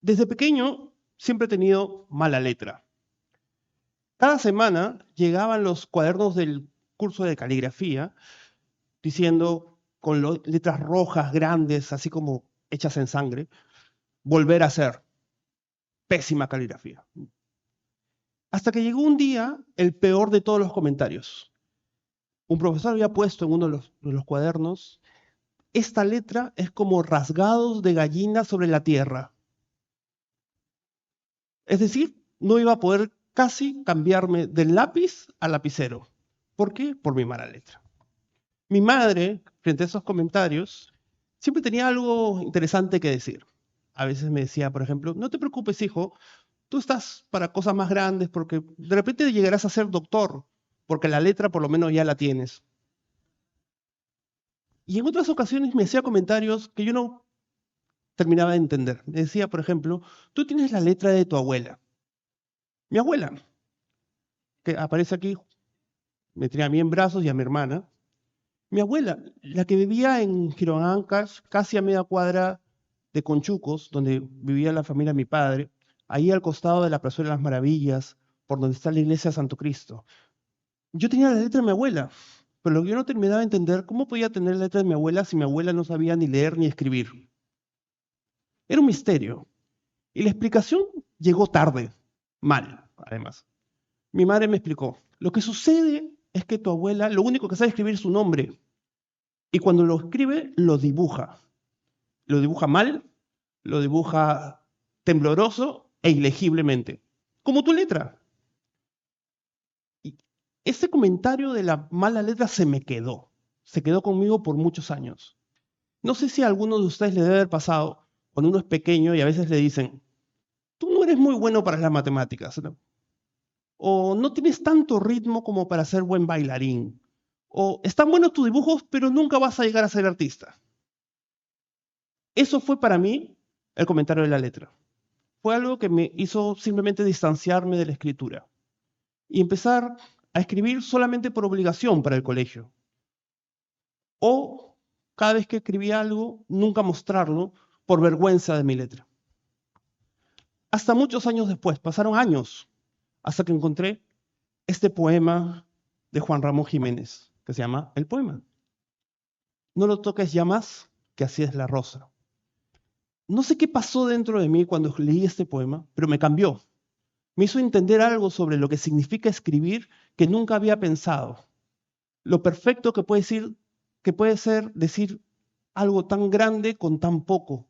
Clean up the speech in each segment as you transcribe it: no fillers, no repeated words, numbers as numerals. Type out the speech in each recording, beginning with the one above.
Desde pequeño siempre he tenido mala letra. Cada semana llegaban los cuadernos del curso de caligrafía diciendo con letras rojas grandes, así como hechas en sangre, volver a hacer pésima caligrafía. Hasta que llegó un día el peor de todos los comentarios. Un profesor había puesto en uno de los cuadernos: esta letra es como rasgados de gallina sobre la tierra. Es decir, no iba a poder casi cambiarme del lápiz al lapicero. ¿Por qué? Por mi mala letra. Mi madre, frente a esos comentarios, siempre tenía algo interesante que decir. A veces me decía, por ejemplo, no te preocupes, hijo, tú estás para cosas más grandes porque de repente llegarás a ser doctor, porque la letra por lo menos ya la tienes. Y en otras ocasiones me hacía comentarios que yo no terminaba de entender. Me decía, por ejemplo, tú tienes la letra de tu abuela. Mi abuela, que aparece aquí, me tenía a mí en brazos y a mi hermana. Mi abuela, la que vivía en Girón Ancash, casi a media cuadra de Conchucos, donde vivía la familia de mi padre, ahí al costado de la Plazuela de las Maravillas, por donde está la iglesia de Santo Cristo. Yo tenía la letra de mi abuela, pero lo que yo no terminaba de entender, ¿cómo podía tener la letra de mi abuela si mi abuela no sabía ni leer ni escribir? Era un misterio. Y la explicación llegó tarde, mal, además. Mi madre me explicó, lo que sucede es que tu abuela lo único que sabe escribir es su nombre. Y cuando lo escribe, lo dibuja. Lo dibuja mal, lo dibuja tembloroso e ilegiblemente. Como tu letra. Y ese comentario de la mala letra se me quedó. Se quedó conmigo por muchos años. No sé si a alguno de ustedes le debe haber pasado cuando uno es pequeño y a veces le dicen, tú no eres muy bueno para las matemáticas, ¿no? O no tienes tanto ritmo como para ser buen bailarín. O están buenos tus dibujos, pero nunca vas a llegar a ser artista. Eso fue para mí el comentario de la letra. Fue algo que me hizo simplemente distanciarme de la escritura y empezar a escribir solamente por obligación para el colegio. O cada vez que escribía algo, nunca mostrarlo por vergüenza de mi letra. Hasta muchos años después, pasaron años, hasta que encontré este poema de Juan Ramón Jiménez, que se llama El Poema. No lo toques ya más, que así es la rosa. No sé qué pasó dentro de mí cuando leí este poema, pero me cambió. Me hizo entender algo sobre lo que significa escribir que nunca había pensado. Lo perfecto que puede ser decir algo tan grande con tan poco.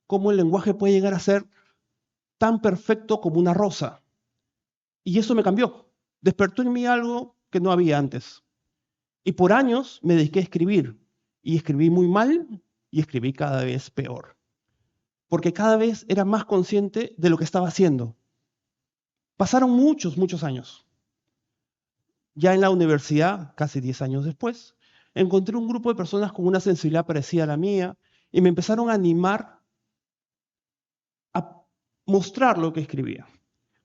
Cómo el lenguaje puede llegar a ser tan perfecto como una rosa. Y eso me cambió. Despertó en mí algo que no había antes. Y por años me dediqué a escribir. Y escribí muy mal y escribí cada vez peor. Porque cada vez era más consciente de lo que estaba haciendo. Pasaron muchos, muchos años. Ya en la universidad, casi 10 años después, encontré un grupo de personas con una sensibilidad parecida a la mía y me empezaron a animar a mostrar lo que escribía.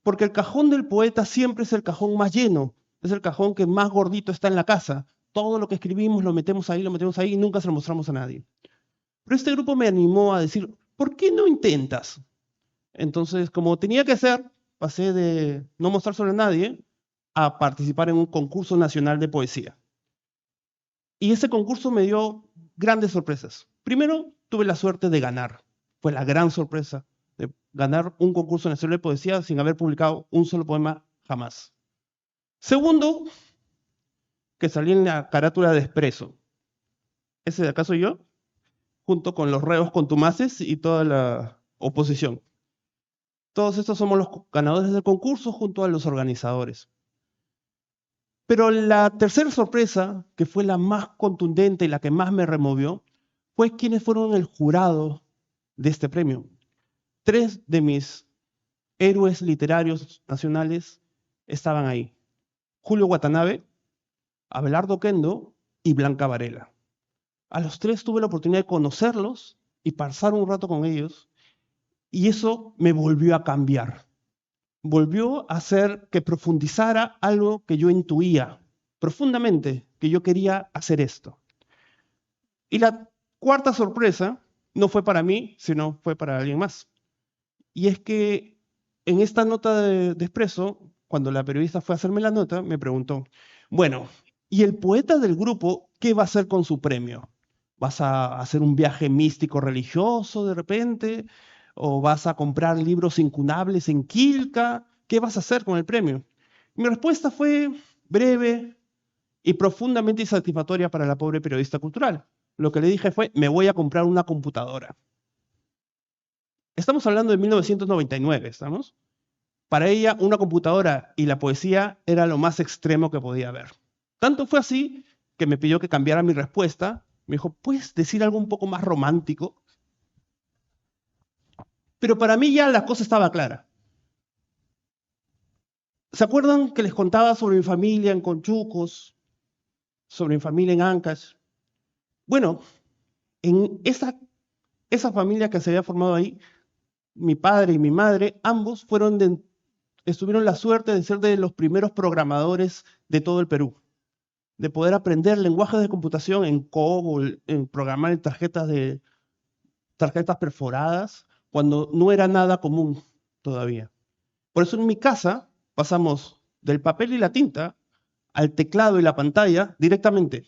Porque el cajón del poeta siempre es el cajón más lleno, es el cajón que más gordito está en la casa. Todo lo que escribimos lo metemos ahí y nunca se lo mostramos a nadie. Pero este grupo me animó a decir, ¿por qué no intentas? Entonces, como tenía que ser, pasé de no mostrárselo a nadie a participar en un concurso nacional de poesía. Y ese concurso me dio grandes sorpresas. Primero, tuve la suerte de ganar. Fue la gran sorpresa de ganar un concurso nacional de poesía sin haber publicado un solo poema jamás. Segundo, que salí en la carátula de Expreso. Ese de acá soy yo, junto con los reos contumaces y toda la oposición. Todos estos somos los ganadores del concurso junto a los organizadores. Pero la tercera sorpresa, que fue la más contundente y la que más me removió, fue quiénes fueron el jurado de este premio. 3 de mis héroes literarios nacionales estaban ahí. Julio Watanabe, Abelardo Oquendo y Blanca Varela. A los 3 tuve la oportunidad de conocerlos y pasar un rato con ellos, y eso me volvió a cambiar. Volvió a hacer que profundizara algo que yo intuía profundamente, que yo quería hacer esto. Y la cuarta sorpresa no fue para mí, sino fue para alguien más. Y es que en esta nota de Expreso, cuando la periodista fue a hacerme la nota, me preguntó, bueno, ¿y el poeta del grupo qué va a hacer con su premio? ¿Vas a hacer un viaje místico religioso de repente? ¿O vas a comprar libros incunables en Quilca? ¿Qué vas a hacer con el premio? Mi respuesta fue breve y profundamente insatisfactoria para la pobre periodista cultural. Lo que le dije fue, me voy a comprar una computadora. Estamos hablando de 1999, ¿estamos? Para ella, una computadora y la poesía era lo más extremo que podía haber. Tanto fue así que me pidió que cambiara mi respuesta. Me dijo, ¿puedes decir algo un poco más romántico? Pero para mí ya la cosa estaba clara. ¿Se acuerdan que les contaba sobre mi familia en Conchucos, sobre mi familia en Ancash? Bueno, en esa familia que se había formado ahí, mi padre y mi madre, ambos estuvieron la suerte de ser de los primeros programadores de todo el Perú, de poder aprender lenguajes de computación en COBOL, en programar en tarjetas perforadas, cuando no era nada común todavía. Por eso en mi casa pasamos del papel y la tinta al teclado y la pantalla directamente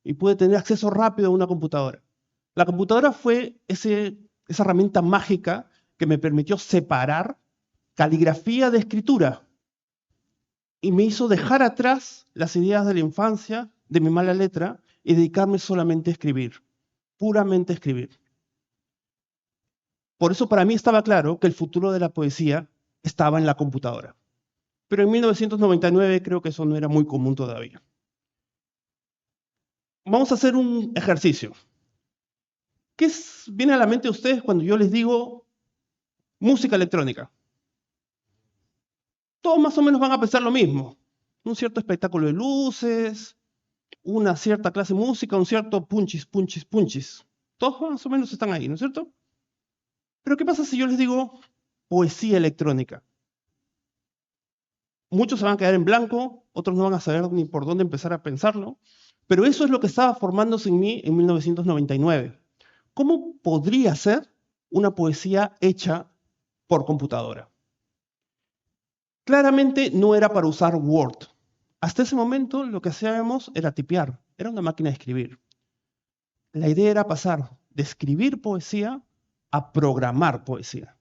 y pude tener acceso rápido a una computadora. La computadora fue esa herramienta mágica que me permitió separar caligrafía de escritura y me hizo dejar atrás las ideas de la infancia, de mi mala letra, y dedicarme solamente a escribir, puramente a escribir. Por eso para mí estaba claro que el futuro de la poesía estaba en la computadora. Pero en 1999 creo que eso no era muy común todavía. Vamos a hacer un ejercicio. ¿Qué viene a la mente de ustedes cuando yo les digo música electrónica? Todos más o menos van a pensar lo mismo. Un cierto espectáculo de luces, una cierta clase de música, un cierto punchis, punchis, punchis. Todos más o menos están ahí, ¿no es cierto? Pero ¿qué pasa si yo les digo poesía electrónica? Muchos se van a quedar en blanco, otros no van a saber ni por dónde empezar a pensarlo, pero eso es lo que estaba formándose en mí en 1999. ¿Cómo podría ser una poesía hecha por computadora? Claramente no era para usar Word. Hasta ese momento lo que hacíamos era tipear, era una máquina de escribir. La idea era pasar de escribir poesía a programar poesía.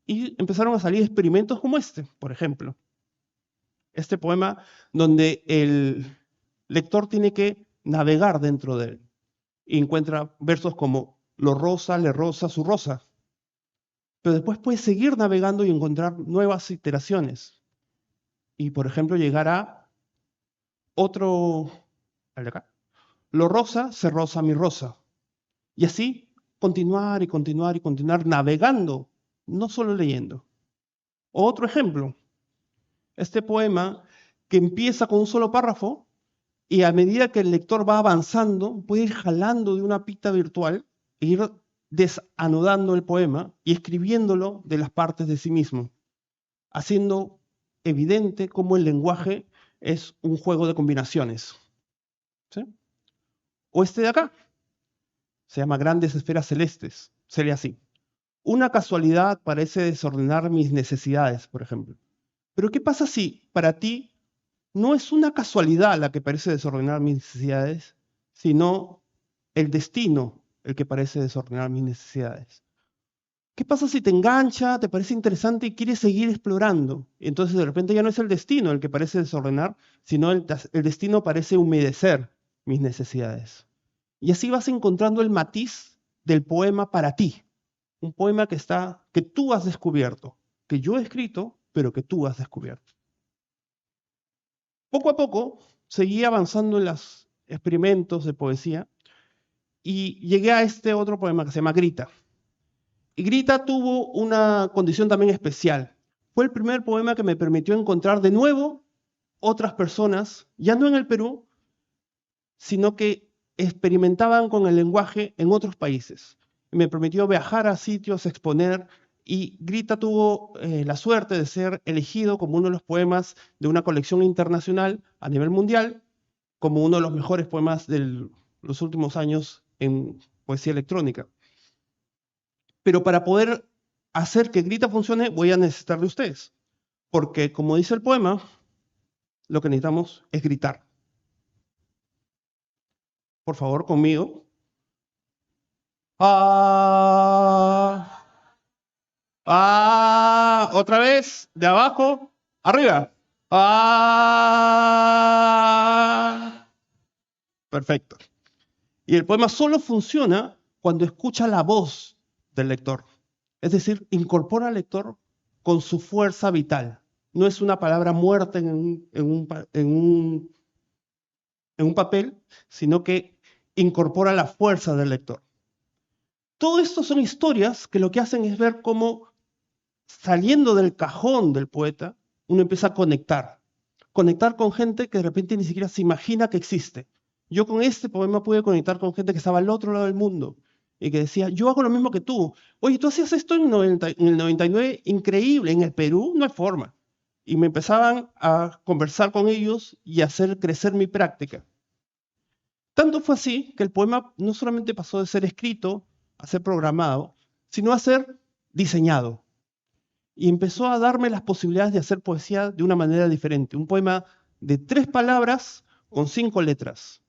Y empezaron a salir experimentos como este, por ejemplo. Este poema donde el lector tiene que navegar dentro de él y encuentra versos como lo rosa, le rosa, su rosa. Pero después puede seguir navegando y encontrar nuevas iteraciones. Y, por ejemplo, llegar a otro, al de acá, lo rosa, se rosa mi rosa. Y así continuar y continuar y continuar navegando, no solo leyendo. Otro ejemplo, este poema que empieza con un solo párrafo y a medida que el lector va avanzando, puede ir jalando de una pista virtual e ir desanudando el poema y escribiéndolo de las partes de sí mismo, haciendo evidente cómo el lenguaje es un juego de combinaciones. ¿Sí? O este de acá, se llama Grandes Esferas Celestes, se lee así. Una casualidad parece desordenar mis necesidades, por ejemplo. Pero ¿qué pasa si para ti no es una casualidad la que parece desordenar mis necesidades, sino el destino el que parece desordenar mis necesidades? ¿Qué pasa si te engancha, te parece interesante y quieres seguir explorando? Entonces de repente ya no es el destino el que parece desordenar, sino el destino parece humedecer mis necesidades. Y así vas encontrando el matiz del poema para ti. Un poema que tú has descubierto, que yo he escrito, pero que tú has descubierto. Poco a poco seguí avanzando en los experimentos de poesía y llegué a este otro poema que se llama Grita. Y Grita tuvo una condición también especial. Fue el primer poema que me permitió encontrar de nuevo otras personas, ya no en el Perú, sino que experimentaban con el lenguaje en otros países. Me permitió viajar a sitios, exponer, y Grita tuvo la suerte de ser elegido como uno de los poemas de una colección internacional a nivel mundial, como uno de los mejores poemas de los últimos años en poesía electrónica. Pero para poder hacer que Grita funcione, voy a necesitar de ustedes. Porque, como dice el poema, lo que necesitamos es gritar. Por favor, conmigo. Ah, ah, otra vez, de abajo, arriba. Ah. Perfecto. Y el poema solo funciona cuando escucha la voz del lector. Es decir, incorpora al lector con su fuerza vital. No es una palabra muerta en un papel, sino que incorpora la fuerza del lector. Todo esto son historias que lo que hacen es ver cómo, saliendo del cajón del poeta, uno empieza a conectar. Conectar con gente que de repente ni siquiera se imagina que existe. Yo con este poema pude conectar con gente que estaba al otro lado del mundo y que decía, yo hago lo mismo que tú. Oye, tú hacías esto en el 99, increíble, en el Perú no hay forma. Y me empezaban a conversar con ellos y a hacer crecer mi práctica. Tanto fue así que el poema no solamente pasó de ser escrito a ser programado, sino a ser diseñado. Y empezó a darme las posibilidades de hacer poesía de una manera diferente. Un poema de 3 palabras con 5 letras.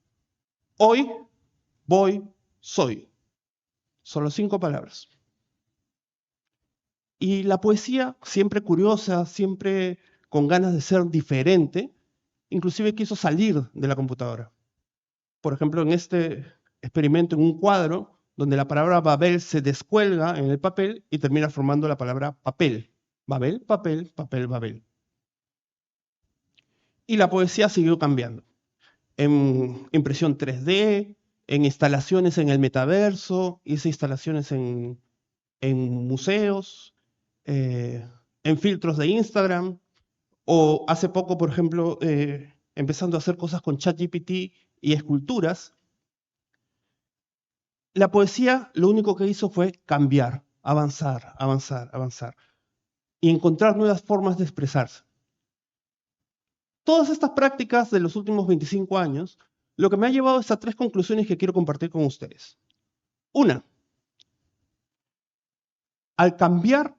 Hoy, voy, soy. Solo 5 palabras. Y la poesía, siempre curiosa, siempre con ganas de ser diferente, inclusive quiso salir de la computadora. Por ejemplo, en este experimento, en un cuadro, donde la palabra Babel se descuelga en el papel y termina formando la palabra papel. Babel, papel, papel, Babel. Y la poesía siguió cambiando. En impresión 3D, en instalaciones en el metaverso, hice instalaciones en museos, en filtros de Instagram, o hace poco, por ejemplo, empezando a hacer cosas con ChatGPT y esculturas. La poesía lo único que hizo fue cambiar, avanzar, avanzar, avanzar, y encontrar nuevas formas de expresarse. Todas estas prácticas de los últimos 25 años, lo que me ha llevado es a 3 conclusiones que quiero compartir con ustedes. Una, al cambiar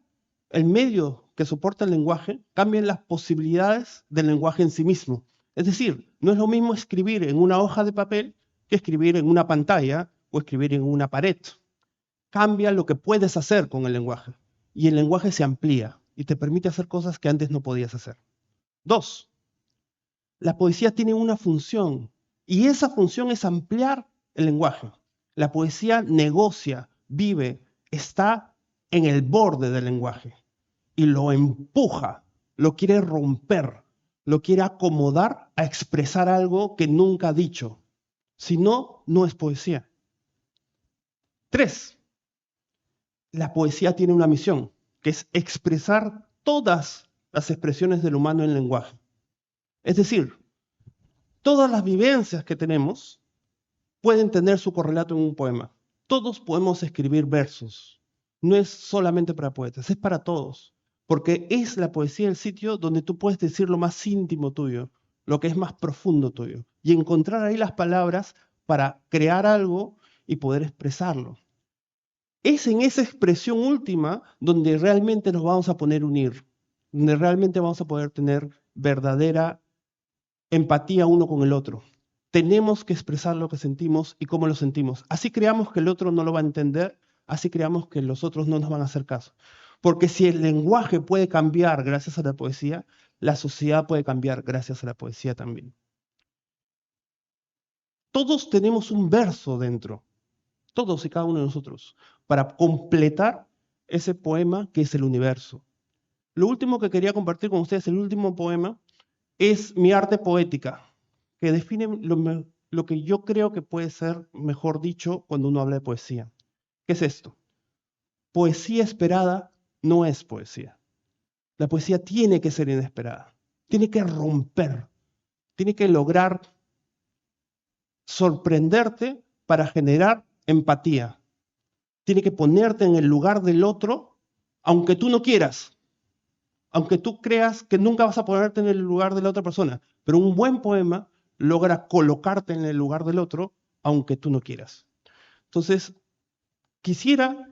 el medio que soporta el lenguaje, cambian las posibilidades del lenguaje en sí mismo. Es decir, no es lo mismo escribir en una hoja de papel que escribir en una pantalla o escribir en una pared. Cambia lo que puedes hacer con el lenguaje. Y el lenguaje se amplía y te permite hacer cosas que antes no podías hacer. 2, la poesía tiene una función y esa función es ampliar el lenguaje. La poesía negocia, vive, está en el borde del lenguaje y lo empuja, lo quiere romper, lo quiere acomodar a expresar algo que nunca ha dicho. Si no, no es poesía. 3, la poesía tiene una misión, que es expresar todas las expresiones del humano en el lenguaje. Es decir, todas las vivencias que tenemos pueden tener su correlato en un poema. Todos podemos escribir versos. No es solamente para poetas, es para todos. Porque es la poesía el sitio donde tú puedes decir lo más íntimo tuyo, lo que es más profundo tuyo, y encontrar ahí las palabras para crear algo y poder expresarlo. Es en esa expresión última donde realmente nos vamos a poner unir, donde realmente vamos a poder tener verdadera empatía uno con el otro. Tenemos que expresar lo que sentimos y cómo lo sentimos. Así creamos que el otro no lo va a entender, así creamos que los otros no nos van a hacer caso. Porque si el lenguaje puede cambiar gracias a la poesía, la sociedad puede cambiar gracias a la poesía también. Todos tenemos un verso dentro, todos y cada uno de nosotros, para completar ese poema que es el universo. Lo último que quería compartir con ustedes, el último poema, es mi arte poética, que define lo que yo creo que puede ser mejor dicho cuando uno habla de poesía. ¿Qué es esto? Poesía esperada no es poesía. La poesía tiene que ser inesperada, tiene que romper, tiene que lograr sorprenderte para generar empatía. Tiene que ponerte en el lugar del otro, aunque tú no quieras, aunque tú creas que nunca vas a ponerte en el lugar de la otra persona. Pero un buen poema logra colocarte en el lugar del otro, aunque tú no quieras. Entonces, quisiera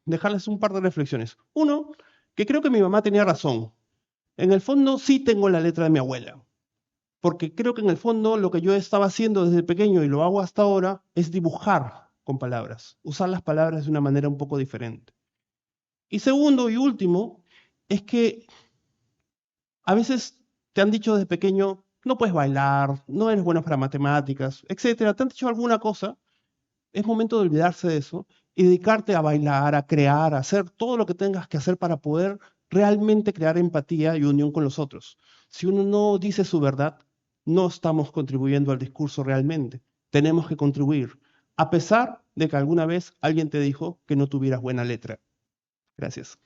dejarles un par de reflexiones. Uno, que creo que mi mamá tenía razón. En el fondo sí tengo la letra de mi abuela, porque creo que en el fondo lo que yo estaba haciendo desde pequeño y lo hago hasta ahora es dibujar con palabras, usar las palabras de una manera un poco diferente. Y segundo y último, es que a veces te han dicho desde pequeño, no puedes bailar, no eres bueno para matemáticas, etcétera. Te han dicho alguna cosa, es momento de olvidarse de eso y dedicarte a bailar, a crear, a hacer todo lo que tengas que hacer para poder realmente crear empatía y unión con los otros. Si uno no dice su verdad, no estamos contribuyendo al discurso realmente. Tenemos que contribuir, a pesar de que alguna vez alguien te dijo que no tuvieras buena letra. Gracias.